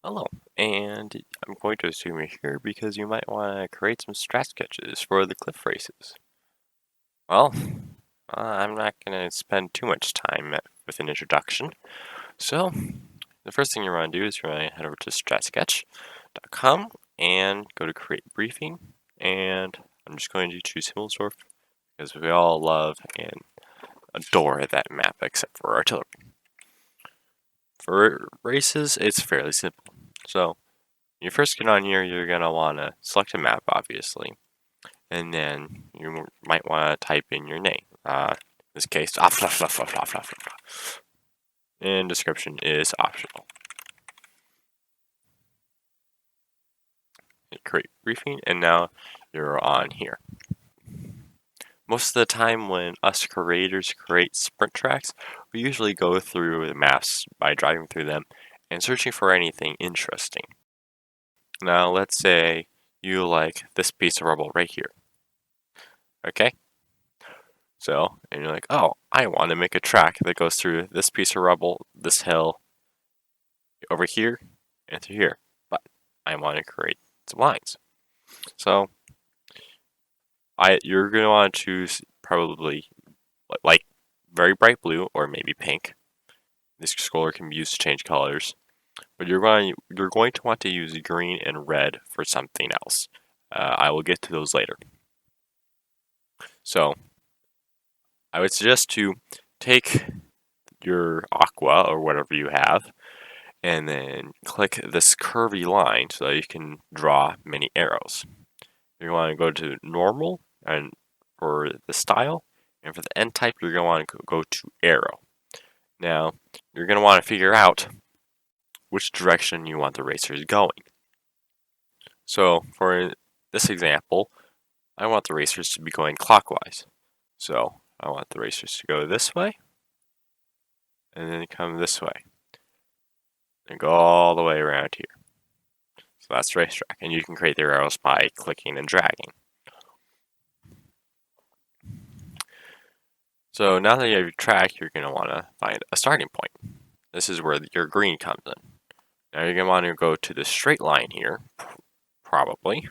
Hello, and I'm going to assume you're here because you might want to create some strat sketches for the cliff races. Well, I'm not going to spend too much time with an introduction. So, the first thing you want to do is you're going to head over to stratsketch.com and go to create briefing. And I'm just going to choose Himmelsdorf because we all love and adore that map except for artillery. For races, it's fairly simple. So, you first get on here, you're going to want to select a map, obviously, and then you might want to type in your name. In this case, and description is optional. Create briefing, and now you're on here. Most of the time when us creators create sprint tracks, we usually go through the maps by driving through them and searching for anything interesting. Now let's say you like this piece of rubble right here. Okay? So, and you're like, oh, I want to make a track that goes through this piece of rubble, this hill, over here, and through here. But I want to create some lines. So, you're going to want to choose probably like very bright blue or maybe pink. This scroller can be used to change colors. But you're going to want to use green and red for something else. I will get to those later. So, I would suggest to take your aqua or whatever you have, and then click this curvy line so that you can draw many arrows. You want to go to normal and for the style, and for the end type, you're going to want to go to arrow. Now, you're going to want to figure out which direction you want the racers going. So, for this example, I want the racers to be going clockwise. So, I want the racers to go this way, and then come this way, and go all the way around here. So that's the racetrack, and you can create the arrows by clicking and dragging. So now that you have your track, you're going to want to find a starting point. This is where your green comes in. Now you're going to want to go to the straight line here, probably,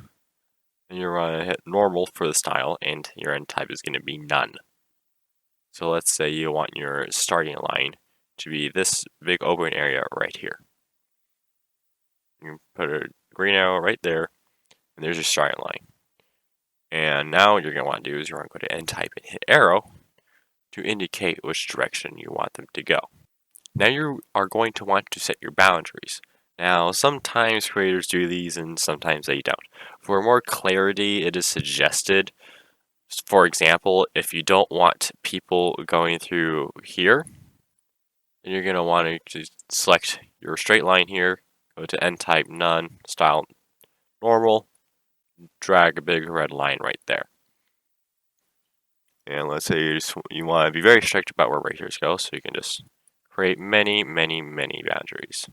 and you're going to hit normal for the style, and your end type is going to be none. So let's say you want your starting line to be this big open area right here. You put a green arrow right there, and there's your starting line. And now what you're going to want to do is you're going to go to end type and hit arrow to indicate which direction you want them to go. Now you are going to want to set your boundaries. Now sometimes creators do these and sometimes they don't. For more clarity, it is suggested, for example, if you don't want people going through here, then you're going to want to select your straight line here, go to end type none, style normal, drag a big red line right there. And let's say you want to be very strict about where racers go, so you can just create many, many, many boundaries.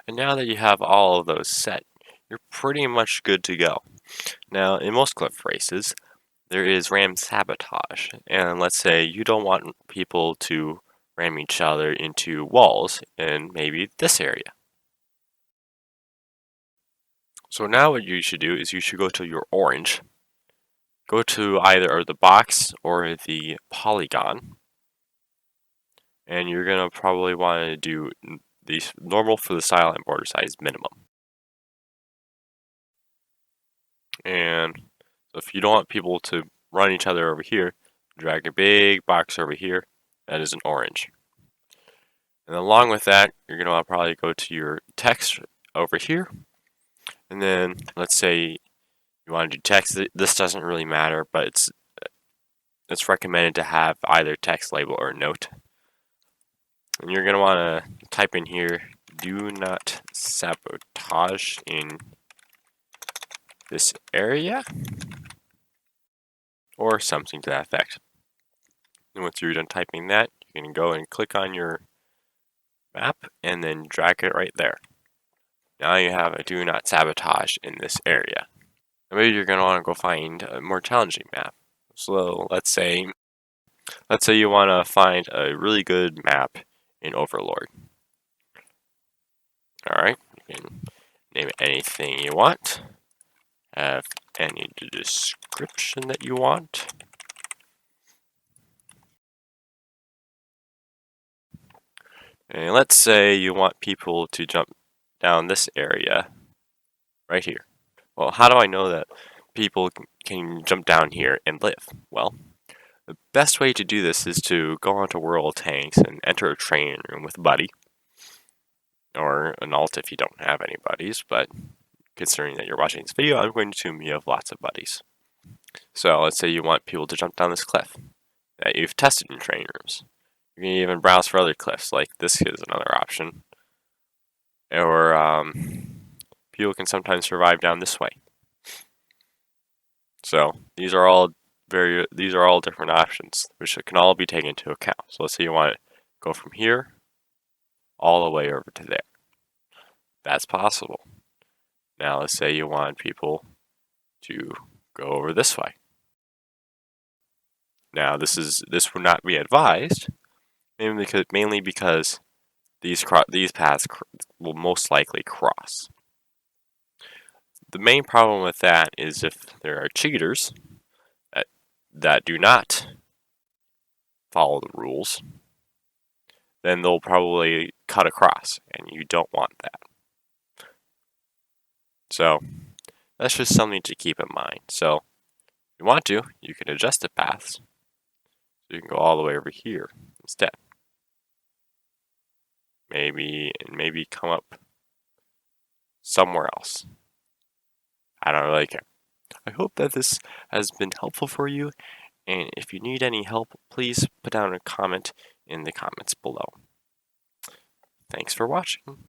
And now that you have all of those set, you're pretty much good to go. Now, in most cliff races, there is ram sabotage. And let's say you don't want people to ram each other into walls in maybe this area. So now what you should do is you should go to your orange, go to either the box or the polygon, and you're going to probably want to do these normal for the style and border size minimum. And if you don't want people to run each other over here, drag a big box over here. That is an orange. And along with that, you're going to want to probably go to your text over here. And then let's say you want to do text. This doesn't really matter, but it's recommended to have either text label or note. And you're going to want to type in here, do not sabotage in this area, or something to that effect. And once you're done typing that, you can go and click on your map and then drag it right there. Now you have a do not sabotage in this area. Maybe you're going to want to go find a more challenging map. So let's say you want to find a really good map in Overlord. Alright, you can anything you want. Have any description that you want. And let's say you want people to jump down this area right here. Well, how do I know that people can jump down here and live? Well, the best way to do this is to go onto World Tanks and enter a training room with a buddy, or an alt if you don't have any buddies, but considering that you're watching this video, I'm going to assume you have lots of buddies. So let's say you want people to jump down this cliff that you've tested in training rooms. You can even browse for other cliffs, like this is another option. Or people can sometimes survive down this way. So these are all different options, which can all be taken into account. So let's say you want to go from here all the way over to there. That's possible. Now let's say you want people to go over this way. Now this would not be advised, mainly because these paths will most likely cross. The main problem with that is if there are cheaters that do not follow the rules, then they'll probably cut across, and you don't want that. So that's just something to keep in mind. So if you want to, you can adjust the paths. So you can go all the way over here instead. Maybe come up somewhere else. I don't really care. I hope that this has been helpful for you, and if you need any help, please put down a comment in the comments below. Thanks for watching.